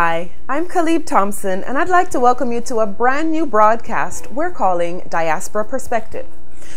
Hi, I'm Khalib Thompson, and I'd like to welcome you to a brand new broadcast we're calling Diaspora Perspective.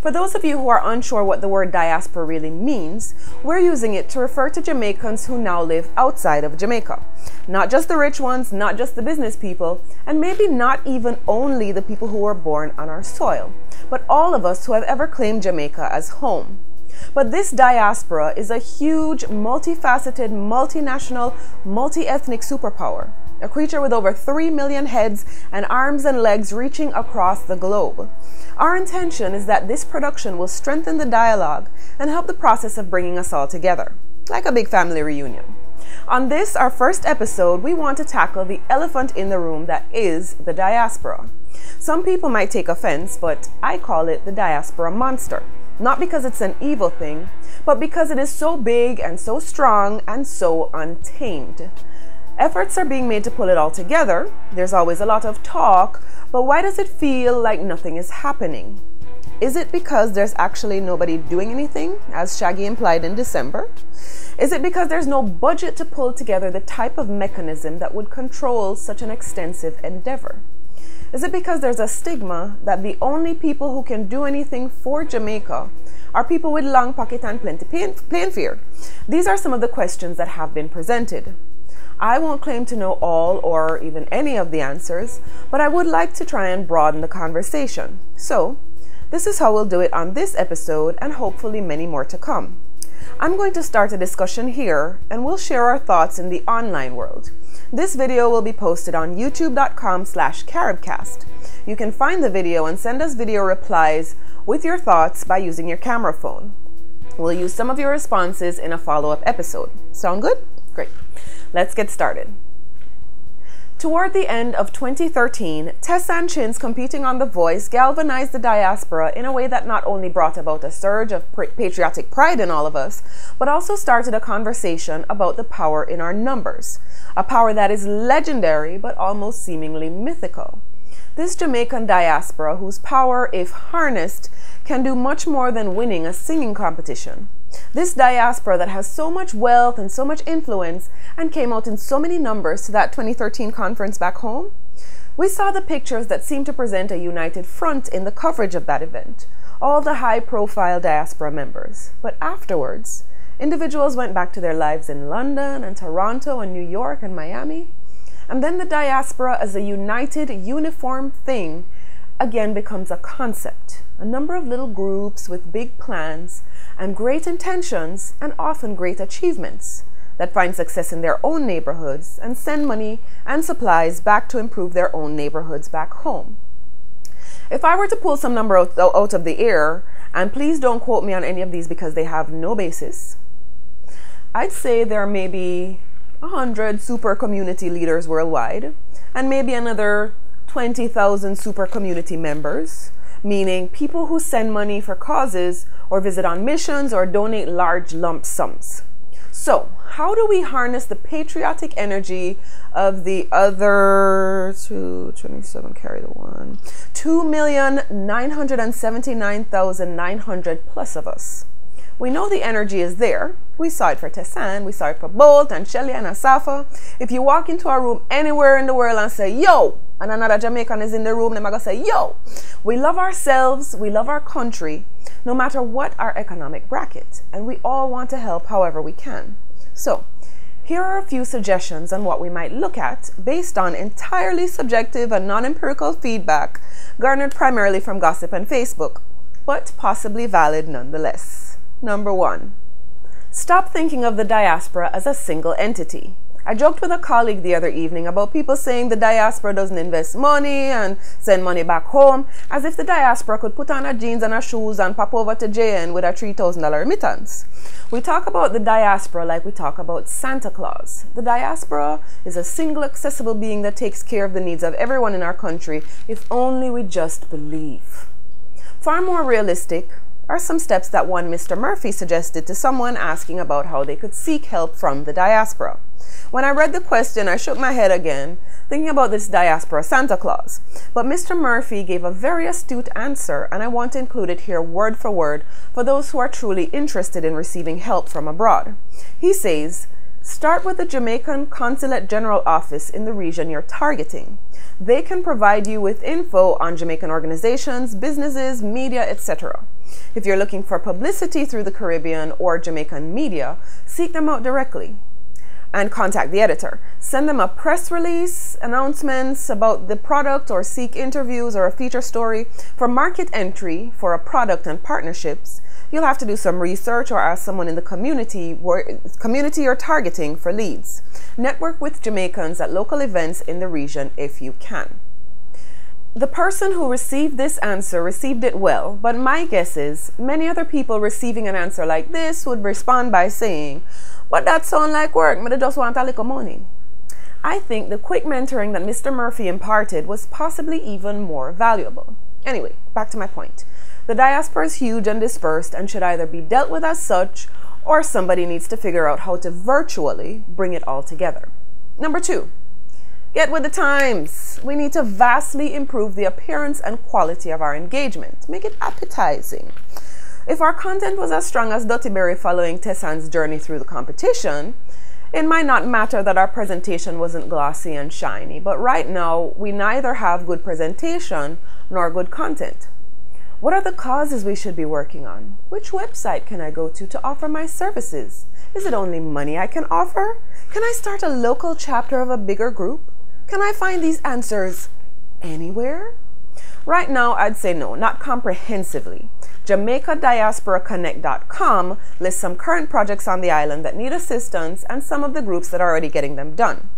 For those of you who are unsure what the word diaspora really means, we're using it to refer to Jamaicans who now live outside of Jamaica. Not just the rich ones, not just the business people, and maybe not even only the people who were born on our soil, but all of us who have ever claimed Jamaica as home. But this diaspora is a huge, multifaceted, multinational, multi-ethnic superpower, a creature with over 3 million heads and arms and legs reaching across the globe. Our intention is that this production will strengthen the dialogue and help the process of bringing us all together, like a big family reunion. On this, our first episode, we want to tackle the elephant in the room that is the diaspora. Some people might take offense, but I call it the diaspora monster. Not because it's an evil thing, but because it is so big and so strong and so untamed. Efforts are being made to pull it all together. There's always a lot of talk, but why does it feel like nothing is happening? Is it because there's actually nobody doing anything, as Shaggy implied in December? Is it because there's no budget to pull together the type of mechanism that would control such an extensive endeavor? Is it because there's a stigma that the only people who can do anything for Jamaica are people with long pocket and plenty plain fear? These are some of the questions that have been presented. I won't claim to know all or even any of the answers, but I would like to try and broaden the conversation. So, this is how we'll do it on this episode and hopefully many more to come. I'm going to start a discussion here and we'll share our thoughts in the online world. This video will be posted on youtube.com/Caribcast. You can find the video and send us video replies with your thoughts by using your camera phone. We'll use some of your responses in a follow-up episode. Sound good? Great. Let's get started. Toward the end of 2013, Tessa and Chin's competing on The Voice galvanized the diaspora in a way that not only brought about a surge of patriotic pride in all of us, but also started a conversation about the power in our numbers, a power that is legendary but almost seemingly mythical. This Jamaican diaspora, whose power, if harnessed, can do much more than winning a singing competition. This diaspora that has so much wealth and so much influence and came out in so many numbers to that 2013 conference back home. We saw the pictures that seemed to present a united front in the coverage of that event, all the high-profile diaspora members. But afterwards, individuals went back to their lives in London and Toronto and New York and Miami. And then the diaspora as a united, uniform thing again becomes a concept. A number of little groups with big plans and great intentions and often great achievements that find success in their own neighborhoods and send money and supplies back to improve their own neighborhoods back home. If I were to pull some number out of the air, and please don't quote me on any of these because they have no basis, I'd say there are maybe 100 super community leaders worldwide and maybe another 20,000 super community members, meaning people who send money for causes or visit on missions or donate large lump sums. So, how do we harness the patriotic energy of the other 2,979,900 plus of us? We know the energy is there. We saw it for Tessan, we saw it for Bolt and Shelly and Asafa. If you walk into a room anywhere in the world and say, yo, and another Jamaican is in the room, they're going to say, yo. We love ourselves, we love our country, no matter what our economic bracket, and we all want to help however we can. So, here are a few suggestions on what we might look at based on entirely subjective and non-empirical feedback garnered primarily from gossip and Facebook, but possibly valid nonetheless. Number 1. Stop thinking of the diaspora as a single entity. I joked with a colleague the other evening about people saying the diaspora doesn't invest money and send money back home, as if the diaspora could put on her jeans and her shoes and pop over to JN with a $3,000 remittance. We talk about the diaspora like we talk about Santa Claus. The diaspora is a single accessible being that takes care of the needs of everyone in our country, if only we just believe. Far more realistic are some steps that one Mr. Murphy suggested to someone asking about how they could seek help from the diaspora. When I read the question, I shook my head again, thinking about this diaspora Santa Claus. But Mr. Murphy gave a very astute answer, and I want to include it here word for word for those who are truly interested in receiving help from abroad. He says, Start with the Jamaican Consulate General Office in the region you're targeting. They can provide you with info on Jamaican organizations, businesses, media, etc. If you're looking for publicity through the Caribbean or Jamaican media, seek them out directly and contact the editor. Send them a press release, announcements about the product, or seek interviews or a feature story. For market entry for a product and partnerships, you'll have to do some research or ask someone in the community you're targeting for leads. Network with Jamaicans at local events in the region if you can. The person who received this answer received it well, but my guess is many other people receiving an answer like this would respond by saying, "But that sounds like work, but I just want a little money." I think the quick mentoring that Mr. Murphy imparted was possibly even more valuable. Anyway, back to my point. The diaspora is huge and dispersed and should either be dealt with as such, or somebody needs to figure out how to virtually bring it all together. Number 2, get with the times. We need to vastly improve the appearance and quality of our engagement. Make it appetizing. If our content was as strong as Dutty Berry following Tessan's journey through the competition, it might not matter that our presentation wasn't glossy and shiny, but right now we neither have good presentation nor good content. What are the causes we should be working on? Which website can I go to offer my services? Is it only money I can offer? Can I start a local chapter of a bigger group? Can I find these answers anywhere? Right now, I'd say no, not comprehensively. JamaicaDiasporaConnect.com lists some current projects on the island that need assistance and some of the groups that are already getting them done.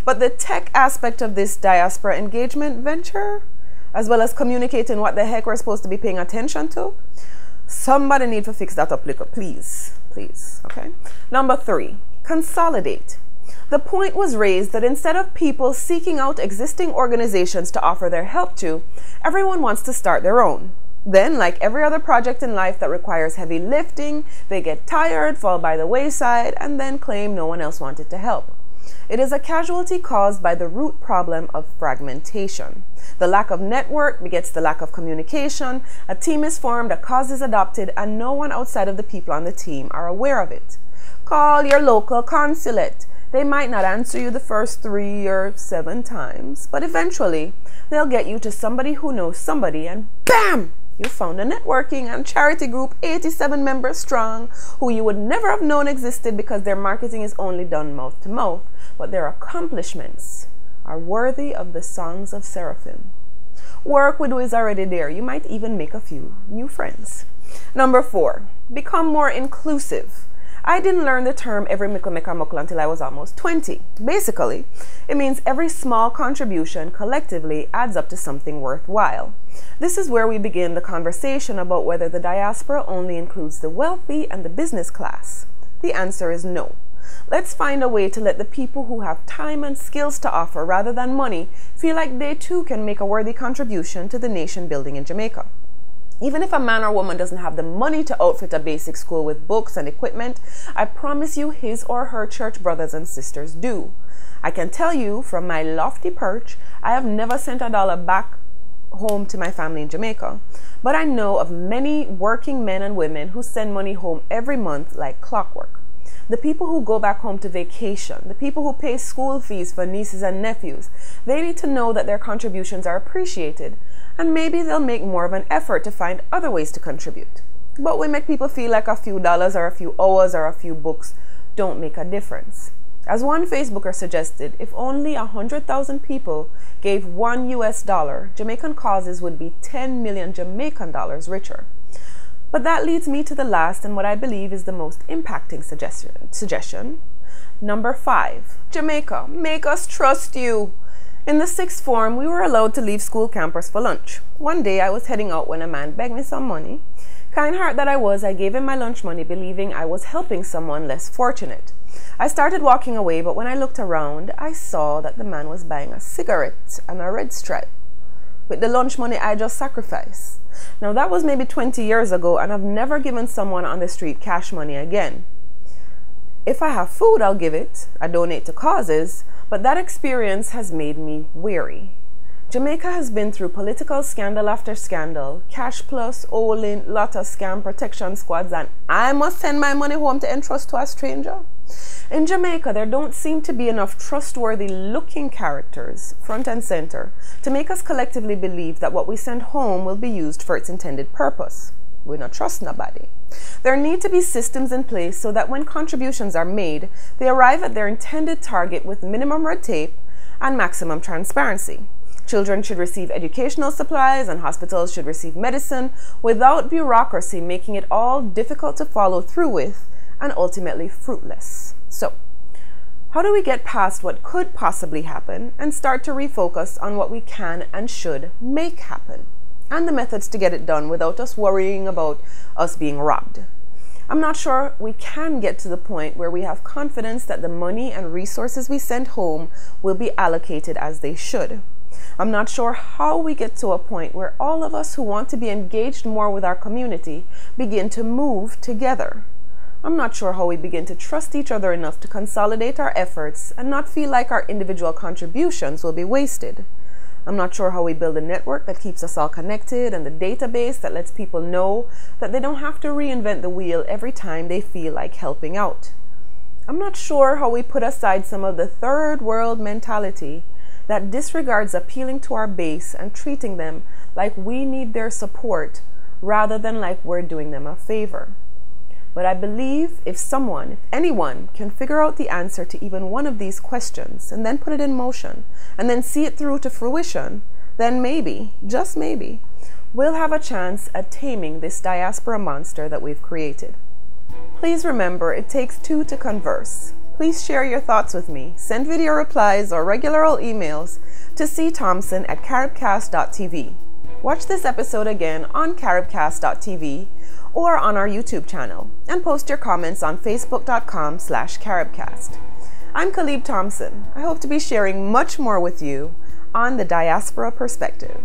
But the tech aspect of this diaspora engagement venture, as well as communicating what the heck we're supposed to be paying attention to, somebody need to fix that up, please, okay? Number 3, consolidate. The point was raised that instead of people seeking out existing organizations to offer their help to, everyone wants to start their own. Then, like every other project in life that requires heavy lifting, they get tired, fall by the wayside, and then claim no one else wanted to help. It is a casualty caused by the root problem of fragmentation. The lack of network begets the lack of communication. A team is formed, a cause is adopted, and no one outside of the people on the team are aware of it. Call your local consulate. They might not answer you the first 3 or 7 times, but eventually they'll get you to somebody who knows somebody, and bam! You found a networking and charity group 87 members strong who you would never have known existed because their marketing is only done mouth to mouth, but their accomplishments are worthy of the songs of seraphim. Work with who is already there. You might even make a few new friends. Number 4, become more inclusive. I didn't learn the term every mickle make a muckle until I was almost 20. Basically, it means every small contribution collectively adds up to something worthwhile. This is where we begin the conversation about whether the diaspora only includes the wealthy and the business class. The answer is no. Let's find a way to let the people who have time and skills to offer rather than money feel like they too can make a worthy contribution to the nation building in Jamaica. Even if a man or woman doesn't have the money to outfit a basic school with books and equipment, I promise you his or her church brothers and sisters do. I can tell you from my lofty perch, I have never sent $1 back home to my family in Jamaica, but I know of many working men and women who send money home every month like clockwork. The people who go back home to vacation, the people who pay school fees for nieces and nephews, they need to know that their contributions are appreciated, and maybe they'll make more of an effort to find other ways to contribute. But we make people feel like a few dollars or a few hours or a few books don't make a difference. As one Facebooker suggested, if only 100,000 people gave $1 Jamaican causes would be 10 million Jamaican dollars richer. But that leads me to the last and what I believe is the most impacting suggestion. Number 5, Jamaica, make us trust you. In the 6th form, we were allowed to leave school campus for lunch. One day I was heading out when a man begged me some money. Kind heart that I was, I gave him my lunch money believing I was helping someone less fortunate. I started walking away, but when I looked around, I saw that the man was buying a cigarette and a red stripe with the lunch money I just sacrificed. Now that was maybe 20 years ago, and I've never given someone on the street cash money again. If I have food, I'll give it. I donate to causes, but that experience has made me wary. Jamaica has been through political scandal after scandal, cash plus, all-in, lot of scam protection squads, and I must send my money home to entrust to a stranger. In Jamaica, there don't seem to be enough trustworthy looking characters, front and center, to make us collectively believe that what we send home will be used for its intended purpose. We don't trust nobody. There need to be systems in place so that when contributions are made, they arrive at their intended target with minimum red tape and maximum transparency. Children should receive educational supplies and hospitals should receive medicine without bureaucracy making it all difficult to follow through with and ultimately fruitless. So, how do we get past what could possibly happen and start to refocus on what we can and should make happen, and the methods to get it done without us worrying about us being robbed? I'm not sure we can get to the point where we have confidence that the money and resources we send home will be allocated as they should. I'm not sure how we get to a point where all of us who want to be engaged more with our community begin to move together. I'm not sure how we begin to trust each other enough to consolidate our efforts and not feel like our individual contributions will be wasted. I'm not sure how we build a network that keeps us all connected and the database that lets people know that they don't have to reinvent the wheel every time they feel like helping out. I'm not sure how we put aside some of the third world mentality that disregards appealing to our base and treating them like we need their support rather than like we're doing them a favor. But I believe if anyone can figure out the answer to even one of these questions and then put it in motion and then see it through to fruition, then maybe, just maybe, we'll have a chance at taming this diaspora monster that we've created. Please remember, it takes two to converse. Please share your thoughts with me. Send video replies or regular old emails to cthompson@caribcast.tv. Watch this episode again on caribcast.tv or on our YouTube channel, and post your comments on facebook.com/Caribcast. I'm Caleb Thompson. I hope to be sharing much more with you on the Diaspora Perspective.